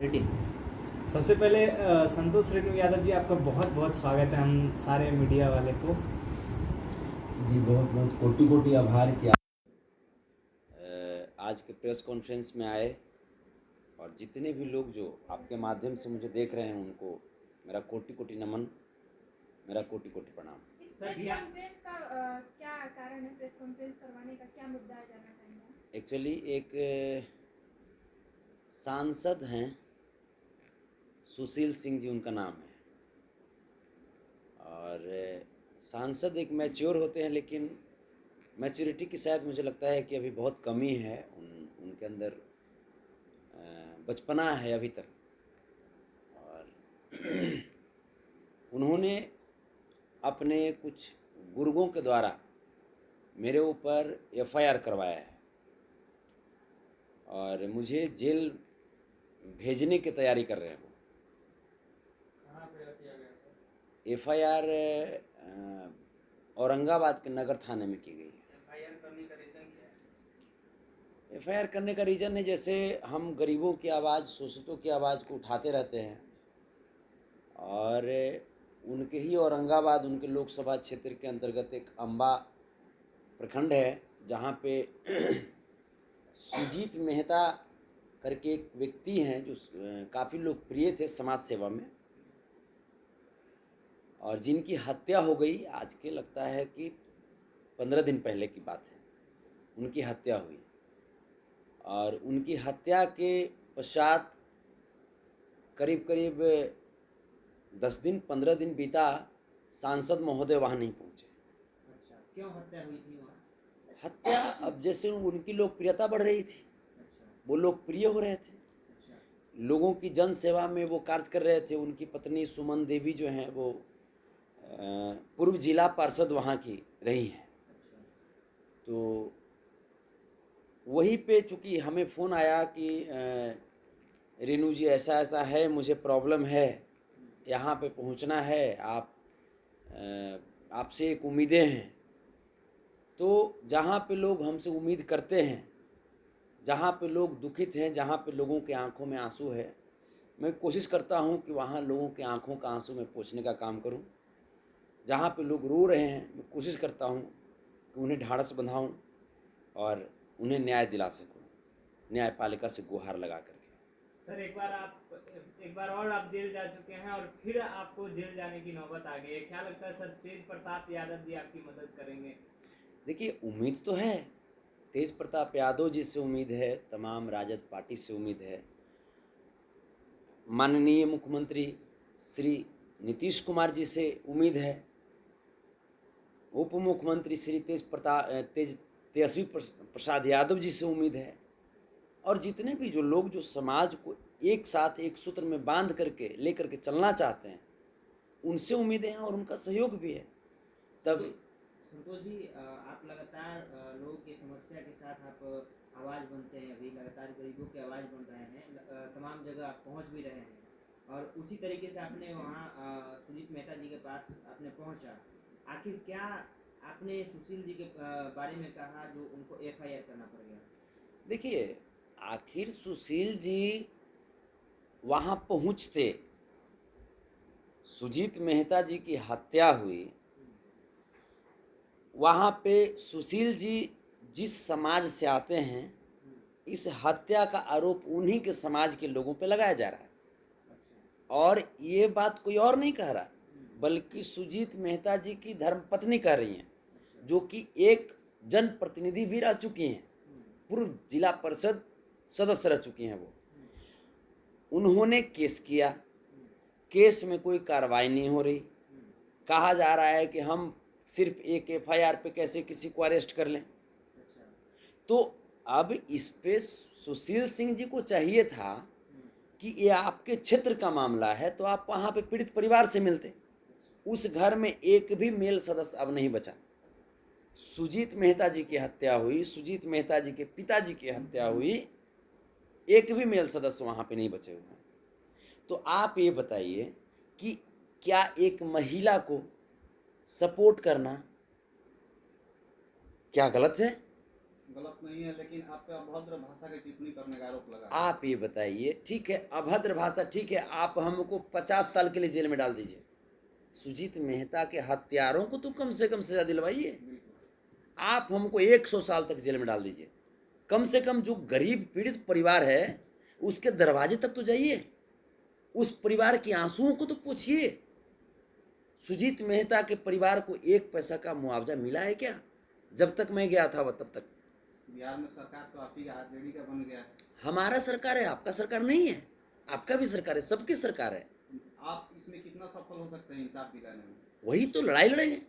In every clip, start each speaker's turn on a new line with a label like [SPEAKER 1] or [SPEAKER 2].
[SPEAKER 1] Ready. सबसे पहले संतोष रेणु यादव जी, आपका बहुत बहुत स्वागत है हम सारे मीडिया वाले को।
[SPEAKER 2] जी बहुत बहुत कोटि कोटि आभार कि आज के प्रेस कॉन्फ्रेंस में आए, और जितने भी लोग जो आपके माध्यम से मुझे देख रहे हैं उनको मेरा कोटि कोटि नमन, मेरा कोटि कोटि प्रणाम।
[SPEAKER 3] इस प्रेस कॉन्फ्रेंस का क्या कारण है? प्रेस कॉन्फ्रेंस करवाने का क्या मुद्दा है, जानना चाहेंगे?
[SPEAKER 2] एक्चुअली एक सांसद हैं, सुशील सिंह जी उनका नाम है, और सांसद एक मैच्योर होते हैं, लेकिन मैच्योरिटी की शायद मुझे लगता है कि अभी बहुत कमी है उनके अंदर, बचपना है अभी तक। और उन्होंने अपने कुछ गुर्गों के द्वारा मेरे ऊपर एफआईआर करवाया है और मुझे जेल भेजने की तैयारी कर रहे हैं वो।
[SPEAKER 1] कहाँ पे किया गया सर?
[SPEAKER 2] एफआईआर औरंगाबाद के नगर थाने में की गई है।
[SPEAKER 1] एफआईआर करने का रीज़न क्या है?
[SPEAKER 2] एफआईआर करने का रीज़न है, जैसे हम गरीबों की आवाज़, शोषितों की आवाज़ को उठाते रहते हैं, और उनके ही औरंगाबाद, उनके लोकसभा क्षेत्र के अंतर्गत एक अम्बा प्रखंड है जहाँ पे सुजीत मेहता करके एक व्यक्ति हैं जो काफ़ी लोकप्रिय थे समाज सेवा में, और जिनकी हत्या हो गई आज के लगता है कि 15 दिन पहले की बात है, उनकी हत्या हुई। और उनकी हत्या के पश्चात करीब करीब 10 दिन 15 दिन बीता, सांसद महोदय वहाँ नहीं पहुँचे।
[SPEAKER 1] अच्छा, क्यों हत्या हुई थी वहाँ?
[SPEAKER 2] हत्या, अब जैसे उनकी लोकप्रियता बढ़ रही थी,
[SPEAKER 1] अच्छा
[SPEAKER 2] वो लोकप्रिय हो रहे थे,
[SPEAKER 1] अच्छा
[SPEAKER 2] लोगों की जन सेवा में वो कार्य कर रहे थे। उनकी पत्नी सुमन देवी जो हैं वो पूर्व जिला पार्षद वहाँ की रही हैं।
[SPEAKER 1] अच्छा।
[SPEAKER 2] तो वहीं पे चूँकि हमें फ़ोन आया कि रेणु जी ऐसा ऐसा है, मुझे प्रॉब्लम है, यहाँ पे पहुँचना है, आपसे एक उम्मीदें हैं। तो जहाँ पे लोग हमसे उम्मीद करते हैं, जहाँ पे लोग दुखित हैं, जहाँ पे लोगों के आंखों में आंसू है, मैं कोशिश करता हूँ कि वहाँ लोगों के आंखों का आंसू मैं पोंछने का काम करूँ। जहाँ पे लोग रो रहे हैं, मैं कोशिश करता हूँ कि उन्हें ढाढ़स बंधाऊँ और उन्हें न्याय दिला सकूँ, न्यायपालिका से गुहार लगा करके।
[SPEAKER 1] सर, एक बार और आप जेल जा चुके हैं और फिर आपको जेल जाने की नौबत आ गई है। क्या लगता है सर, तेज प्रताप यादव जी आपकी मदद करेंगे?
[SPEAKER 2] देखिए, उम्मीद तो है, तेज प्रताप यादव जी से उम्मीद है, तमाम राजद पार्टी से उम्मीद है, माननीय मुख्यमंत्री श्री नीतीश कुमार जी से उम्मीद है, उप मुख्यमंत्री श्री तेजस्वी प्रसाद यादव जी से उम्मीद है, और जितने भी जो लोग जो समाज को एक साथ एक सूत्र में बांध करके लेकर के चलना चाहते हैं, उनसे उम्मीदें हैं और उनका सहयोग भी है। तब
[SPEAKER 4] संतोष जी, आप लगातार लोगों की समस्या के साथ आप आवाज़ बनते हैं, अभी लगातार गरीबों की आवाज़ बन रहे हैं, तमाम जगह आप पहुंच भी रहे हैं, और उसी तरीके से आपने वहाँ सुजीत मेहता जी के पास आपने पहुंचा। आखिर क्या आपने सुशील जी के बारे में कहा जो उनको एफआईआर करना पड़ गया?
[SPEAKER 2] देखिए, आखिर सुशील जी वहाँ पहुँचते, सुजीत मेहता जी की हत्या हुई, वहाँ पे सुशील जी जिस समाज से आते हैं, इस हत्या का आरोप उन्हीं के समाज के लोगों पे लगाया जा रहा है। और ये बात कोई और नहीं कह रहा, बल्कि सुजीत मेहता जी की धर्मपत्नी कह रही हैं, जो कि एक जनप्रतिनिधि भी रह चुकी हैं, पूर्व जिला परिषद सदस्य रह चुकी हैं वो। उन्होंने केस किया, केस में कोई कार्रवाई नहीं हो रही, कहा जा रहा है कि हम सिर्फ एक एफआईआर पे कैसे किसी को अरेस्ट कर लें। तो अब इस पे सुशील सिंह जी को चाहिए था कि ये आपके क्षेत्र का मामला है, तो आप वहाँ पे पीड़ित परिवार से मिलते। उस घर में एक भी मेल सदस्य अब नहीं बचा। सुजीत मेहता जी की हत्या हुई, सुजीत मेहता जी के पिताजी की हत्या हुई, एक भी मेल सदस्य वहाँ पे नहीं बचे हुए हैं। तो आप ये बताइए कि क्या एक महिला को सपोर्ट करना क्या गलत है?
[SPEAKER 5] गलत नहीं है, लेकिन आप पे अभद्र भाषा की टिप्पणी करने का आरोप लगा है।
[SPEAKER 2] आप ये बताइए, ठीक है अभद्र भाषा ठीक है, आप हमको 50 साल के लिए जेल में डाल दीजिए, सुजीत मेहता के हत्यारों को तो कम से कम सजा दिलवाइए।
[SPEAKER 5] बिल्कुल।
[SPEAKER 2] आप हमको 100 साल तक जेल में डाल दीजिए, कम से कम जो गरीब पीड़ित परिवार है उसके दरवाजे तक तो जाइए, उस परिवार के आंसुओं को तो पूछिए। सुजीत मेहता के परिवार को 1 पैसा का मुआवजा मिला है क्या? जब तक मैं गया था वह तब तक।
[SPEAKER 5] बिहार में सरकार तो आप ही का आरजेडी का बन गया है।
[SPEAKER 2] हमारा सरकार है, आपका सरकार नहीं है, आपका भी सरकार है, सबकी सरकार है।
[SPEAKER 5] आप इसमें कितना सफल हो सकते हैं इंसाफ दिलाने में?
[SPEAKER 2] वही तो लड़ाई लड़ेंगे,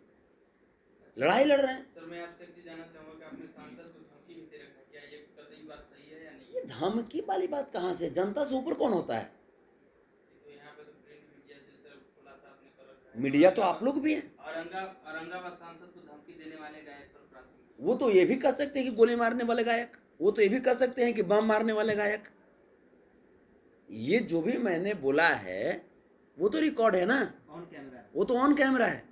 [SPEAKER 2] लड़ाई लड़ रहे हैं।
[SPEAKER 6] सर मैं आपसे एक चीज जानना चाहूंगा कि आपने सांसद को धमकी भी दे रखा है, क्या ये कतई बात सही है या नहीं?
[SPEAKER 2] ये धमकी वाली बात कहाँ से? जनता से ऊपर कौन होता है?
[SPEAKER 6] तो यहाँ पे तो प्रिंट मीडिया जैसे खुलासा आपने कर रखा है।
[SPEAKER 2] मीडिया तो आप लोग भी हैं।
[SPEAKER 6] औरंगाबाद सांसद को धमकी देने वाले गायक पर प्राथमिकी।
[SPEAKER 2] वो तो ये भी कह सकते हैं कि गोली मारने वाले गायक, वो तो ये भी कह सकते हैं कि बम मारने वाले गायक। ये जो भी मैंने बोला है वो तो रिकॉर्ड है ना,
[SPEAKER 4] ऑन कैमरा है।
[SPEAKER 2] वो तो ऑन कैमरा है।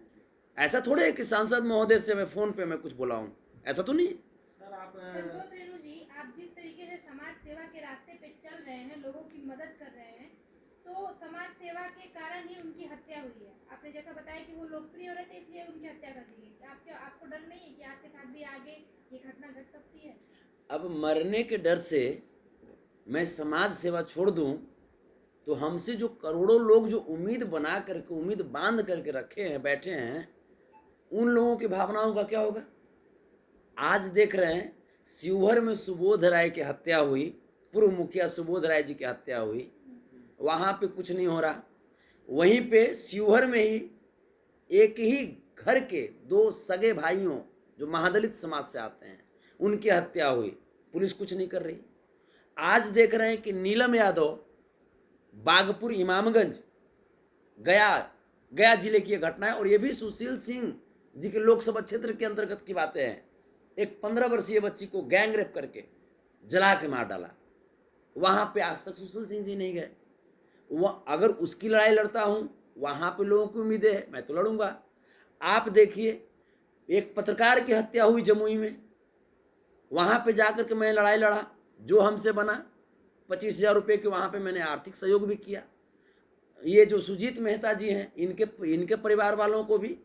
[SPEAKER 2] ऐसा थोड़े है कि सांसद महोदय से मैं फोन पे मैं कुछ बोला हूँ, ऐसा तो नहीं।
[SPEAKER 1] सर आप
[SPEAKER 3] संतोष रेणु जी, आप जिस तरीके से समाज सेवा के रास्ते पे चल रहे हैं, लोगों की मदद कर रहे हैं, तो समाज सेवा के कारण ही उनकी हत्या हुई है। आपने जैसा बताया कि वो लोकप्रिय हो रहे थे इसलिए उनकी हत्या कर दी गई। आपको डर नहीं है कि आपके साथ भी आगे ये घटना घट सकती है?
[SPEAKER 2] अब मरने के डर से मैं समाज सेवा छोड़ दूं तो हमसे जो करोड़ों लोग जो उम्मीद बना करके, उम्मीद बांध करके रखे हैं, बैठे हैं, उन लोगों की भावनाओं का क्या होगा? आज देख रहे हैं शिवहर में सुबोध राय की हत्या हुई, पूर्व मुखिया सुबोध राय जी की हत्या हुई, वहाँ पे कुछ नहीं हो रहा। वहीं पे शिवहर में ही एक ही घर के 2 सगे भाइयों जो महादलित समाज से आते हैं उनकी हत्या हुई, पुलिस कुछ नहीं कर रही। आज देख रहे हैं कि नीलम यादव बागपुर इमामगंज गया जिले की घटना है, और ये भी सुशील सिंह जी के लोकसभा क्षेत्र के अंतर्गत की बातें हैं। एक 15 वर्षीय बच्ची को गैंग रेप करके जला के मार डाला। वहाँ पे आज तक सुशील सिंह जी नहीं गए। वह अगर उसकी लड़ाई लड़ता हूँ, वहाँ पे लोगों की उम्मीदें है, मैं तो लड़ूंगा। आप देखिए एक पत्रकार की हत्या हुई जमुई में, वहाँ पे जाकर के मैं लड़ाई लड़ा, जो हमसे बना 25,000 रुपये के वहाँ पे मैंने आर्थिक सहयोग भी किया। ये जो सुजीत मेहता जी हैं, इनके परिवार वालों को भी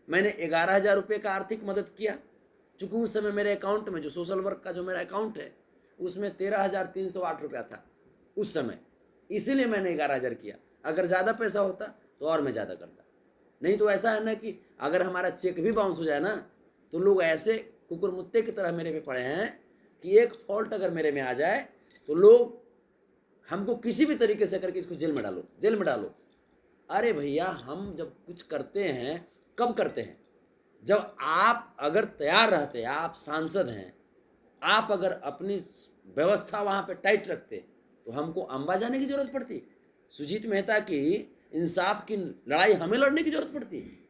[SPEAKER 2] मैंने 11,000 रुपये का आर्थिक मदद किया, चूँकि उस समय मेरे अकाउंट में जो सोशल वर्क का जो मेरा अकाउंट है उसमें 13,308 रुपया था उस समय, इसीलिए मैंने 11,000 किया। अगर ज़्यादा पैसा होता तो और मैं ज़्यादा करता। नहीं तो ऐसा है ना कि अगर हमारा चेक भी बाउंस हो जाए ना तो लोग ऐसे कुकुर मुत्ते की तरह मेरे पे पड़े हैं कि एक फॉल्ट अगर मेरे में आ जाए तो लोग हमको किसी भी तरीके से करके इसको जेल में डालो, जेल में डालो। अरे भैया, हम जब कुछ करते हैं कब करते हैं? जब आप अगर तैयार रहते, आप सांसद हैं, आप अगर अपनी व्यवस्था वहाँ पे टाइट रखते तो हमको अम्बा जाने की जरूरत पड़ती? सुजीत मेहता की इंसाफ की लड़ाई हमें लड़ने की जरूरत पड़ती?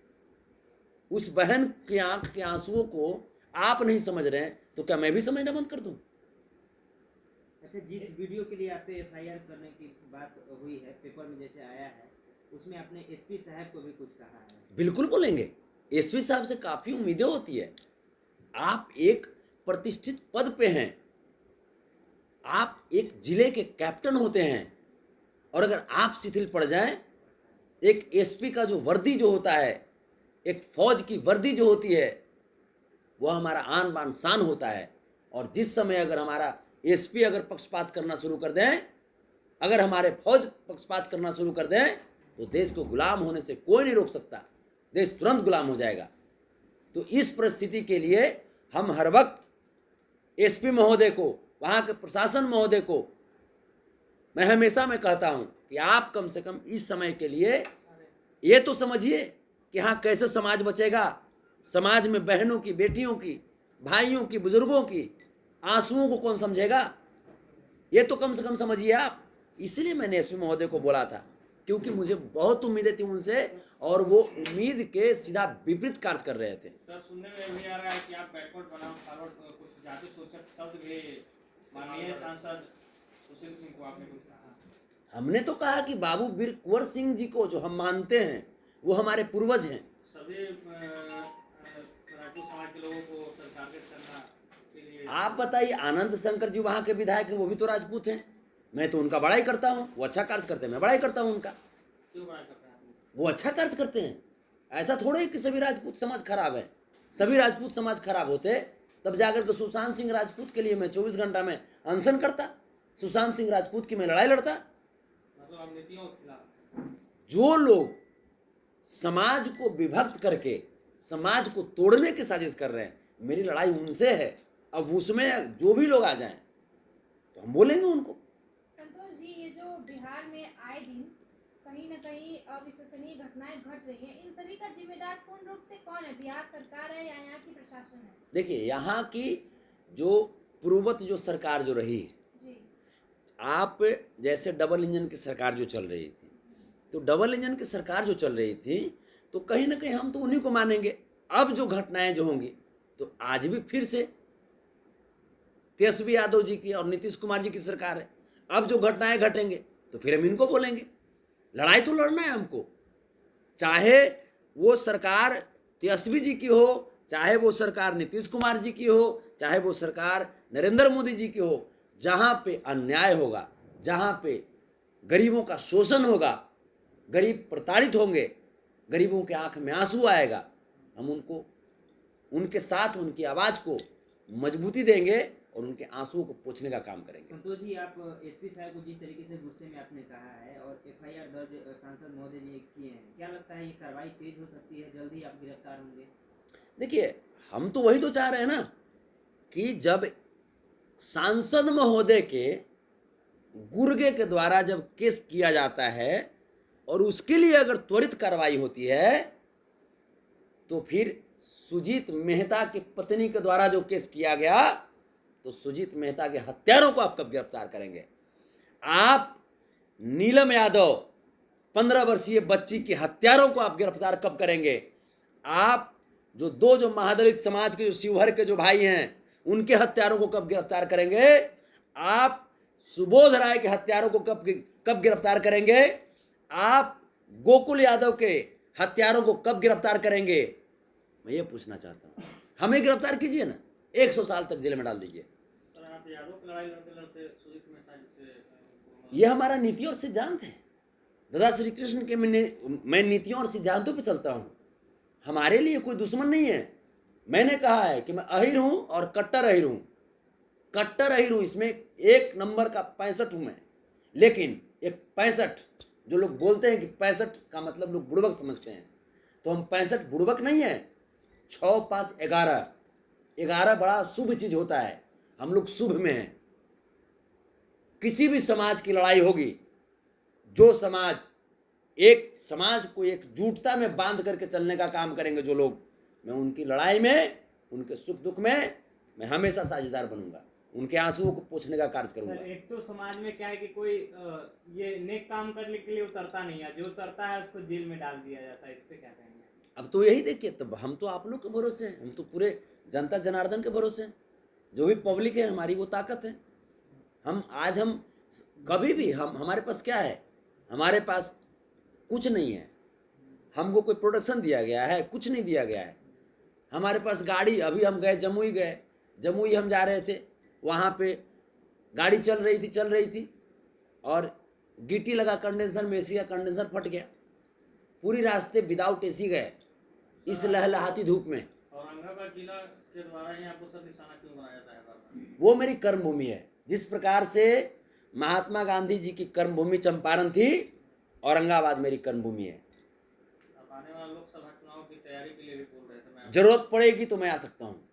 [SPEAKER 2] उस बहन की आंख के आंसुओं को आप नहीं समझ रहे हैं तो क्या मैं भी समझना बंद कर दूं?
[SPEAKER 4] अच्छा, जिस वीडियो के लिए आपने एफआईआर करने की बात हुई है, पेपर में जैसे आया है, उसमें आपने एसपी साहब को भी कुछ कहा है।
[SPEAKER 2] बिल्कुल बोलेंगे, एसपी साहब से काफ़ी उम्मीदें होती है। आप एक प्रतिष्ठित पद पे हैं, आप एक जिले के कैप्टन होते हैं, और अगर आप शिथिल पड़ जाएं, एक एसपी का जो वर्दी जो होता है, एक फौज की वर्दी जो होती है, वो हमारा आन बान शान होता है। और जिस समय अगर हमारा एसपी अगर पक्षपात करना शुरू कर दें, अगर हमारे फौज पक्षपात करना शुरू कर दें, तो देश को गुलाम होने से कोई नहीं रोक सकता, देश तुरंत गुलाम हो जाएगा। तो इस परिस्थिति के लिए हम हर वक्त एसपी महोदय को, वहाँ के प्रशासन महोदय को मैं हमेशा मैं कहता हूँ कि आप कम से कम इस समय के लिए ये तो समझिए कि हाँ कैसे समाज बचेगा। समाज में बहनों की, बेटियों की, भाइयों की, बुजुर्गों की आंसुओं को कौन समझेगा, ये तो कम से कम समझिए आप। इसलिए मैंने एसपी महोदय को बोला था, क्योंकि मुझे बहुत उम्मीदें थी उनसे, और वो उम्मीद के सीधा विपरीत कार्य कर रहे थे।
[SPEAKER 1] सर सुनने में भी आ रहा है कि आप बैकवर्ड बनाम फॉरवर्ड कुछ जाति सूचक शब्द भी माननीय सांसद सुशील सिंह को आपने कुछ कहा?
[SPEAKER 2] हमने तो कहा कि बाबू वीर कुंवर सिंह जी को जो हम मानते हैं वो हमारे पूर्वज हैं।
[SPEAKER 1] सभी राजपूत समाज के लोगों को टारगेट करना के लिए
[SPEAKER 2] आप बताइए, आनंद शंकर जी वहाँ के विधायक हैं, वो भी तो राजपूत हैं। मैं तो उनका बड़ाई करता हूँ, वो अच्छा कार्य करते हैं, मैं बड़ाई करता हूँ उनका।
[SPEAKER 6] क्यों बड़ा करते हैं आप?
[SPEAKER 2] वो अच्छा कार्य करते हैं। ऐसा थोड़े है कि सभी राजपूत समाज खराब है। सभी राजपूत समाज खराब होते तब जाकर के सुशांत सिंह राजपूत के लिए मैं 24 घंटा में अनशन करता, सुशांत सिंह राजपूत की मैं लड़ाई लड़ता।
[SPEAKER 6] मतलब आप नीतियों के खिलाफ?
[SPEAKER 2] जो लोग समाज को विभक्त करके समाज को तोड़ने की साजिश कर रहे हैं, मेरी लड़ाई उनसे है। अब उसमें जो भी लोग आ जाएं तो हम बोलेंगे उनको।
[SPEAKER 3] संतोष जी, ये जो बिहार में आए दिन कहीं न कहीं अविश्वसनीय घटनाएं घट रही हैं, इन सभी का जिम्मेदार पूर्ण रूप से कौन है? बिहार सरकार है या यहाँ की प्रशासन है?
[SPEAKER 2] देखिए, यहाँ की जो पूर्ववत जो सरकार जो रही,
[SPEAKER 3] जी
[SPEAKER 2] आप जैसे डबल इंजन की सरकार जो चल रही थी, तो डबल इंजन की सरकार जो चल रही थी तो कहीं ना कहीं हम तो उन्हीं को मानेंगे। अब जो घटनाएं जो होंगी तो आज भी फिर से तेजस्वी यादव जी की और नीतीश कुमार जी की सरकार है। अब जो घटनाएं घटेंगे तो फिर हम इनको बोलेंगे। लड़ाई तो लड़ना है हमको, चाहे वो सरकार तेजस्वी जी की हो, चाहे वो सरकार नीतीश कुमार जी की हो, चाहे वो सरकार नरेंद्र मोदी जी की हो। जहाँ पे अन्याय होगा, जहाँ पे गरीबों का शोषण होगा, गरीब प्रताड़ित होंगे, गरीबों के आंख में आंसू आएगा, हम उनको उनके साथ उनकी आवाज़ को मजबूती देंगे और उनके आंसुओं को पोंछने का काम करेंगे।
[SPEAKER 4] संतोष जी, आप एसपी साहब को जिस तरीके से गुस्से में आपने कहा है और एफआईआर दर्ज सांसद महोदय जी किए हैं, क्या लगता है ये कार्रवाई तेज हो सकती है? जल्दी आप गिरफ्तार होंगे?
[SPEAKER 2] देखिए, हम तो वही तो चाह रहे हैं ना कि जब सांसद महोदय के गुर्गे के द्वारा जब केस किया जाता है और उसके लिए अगर त्वरित कार्रवाई होती है तो फिर सुजीत मेहता की पत्नी के द्वारा जो केस किया गया तो सुजीत मेहता के हत्यारों को आप कब गिरफ्तार करेंगे? आप नीलम यादव 15 वर्षीय बच्ची के हत्यारों को आप गिरफ्तार कब करेंगे? आप जो महादलित समाज के जो शिवहर के जो भाई हैं उनके हत्यारों को कब गिरफ्तार करेंगे? आप सुबोध राय के हत्यारों को कब गिरफ्तार करेंगे? आप गोकुल यादव के हत्यारों को कब गिरफ्तार करेंगे? मैं ये पूछना चाहता हूँ। हमें गिरफ्तार कीजिए ना, 100 साल तक जेल में डाल दीजिए।
[SPEAKER 6] सर, आप यादव की लड़ाई लड़ते लड़ते सुजीत मेहता जी से
[SPEAKER 2] ये हमारा नीति और सिद्धांत है। दादा श्री कृष्ण के मैं नीतियों और सिद्धांतों पे चलता हूँ। हमारे लिए कोई दुश्मन नहीं है। मैंने कहा है कि मैं अहिर हूँ और कट्टर अहिर हूँ। कट्टर अहिर हूँ, इसमें 1 नंबर का 65 हूँ मैं। लेकिन एक 65 जो लोग बोलते हैं कि 65 का मतलब लोग बुड़बक समझते हैं, तो हम 65 बुड़बक नहीं है। 6, 5, 11 बड़ा शुभ चीज होता है। हम लोग शुभ में हैं। किसी भी समाज की लड़ाई होगी, जो समाज एक समाज को एकजुटता में बांध करके चलने का काम करेंगे जो लोग, मैं उनकी लड़ाई में, उनके सुख दुख में मैं हमेशा साझेदार बनूंगा, उनके आंसुओं को पोंछने का कार्य करूंगा।
[SPEAKER 1] सर, एक तो समाज में क्या है कि कोई ये नेक काम करने के लिए उतरता नहीं है, जो उतरता है उसको जेल में डाल दिया जाता है। इस पे क्या कहेंगे?
[SPEAKER 2] अब तो यही देखिए, तब हम तो आप लोग के भरोसे हैं, हम तो पूरे जनता जनार्दन के भरोसे हैं। जो भी पब्लिक है हमारी वो ताकत है। हम कभी भी हमारे पास क्या है? हमारे पास कुछ नहीं है। हमको कोई प्रोडक्शन दिया गया है? कुछ नहीं दिया गया है। हमारे पास गाड़ी, अभी हम गए जमुई हम जा रहे थे, वहाँ पे गाड़ी चल रही थी और गिट्टी लगा कंडेंसर में, एसी का कंडेंसर फट गया। पूरी रास्ते विदाउट एसी गए इस लहलहाती धूप में।
[SPEAKER 6] औरंगाबाद जिला के द्वारा ही आपको सब निशाना क्यों बनाया जाता है बार-बार?
[SPEAKER 2] वो मेरी कर्मभूमि है। जिस प्रकार से महात्मा गांधी जी की कर्मभूमि चंपारण थी, औरंगाबाद मेरी कर्मभूमि है।
[SPEAKER 6] आप आने वाले लोकसभा चुनाव की तैयारी के लिए भी बोल रहे थे। मैं
[SPEAKER 2] जरूरत पड़ेगी तो मैं आ सकता हूँ।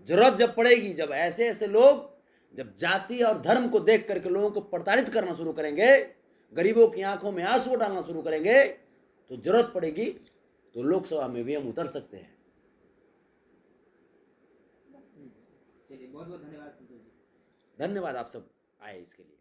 [SPEAKER 2] जरूरत जब पड़ेगी, जब ऐसे ऐसे लोग जब जाति और धर्म को देख करके लोगों को प्रताड़ित करना शुरू करेंगे, गरीबों की आंखों में आंसू डालना शुरू करेंगे, तो जरूरत पड़ेगी तो लोकसभा में भी हम उतर सकते हैं।
[SPEAKER 4] चलिए, बहुत बहुत धन्यवाद संतोष जी।
[SPEAKER 2] धन्यवाद आप सब आए इसके लिए।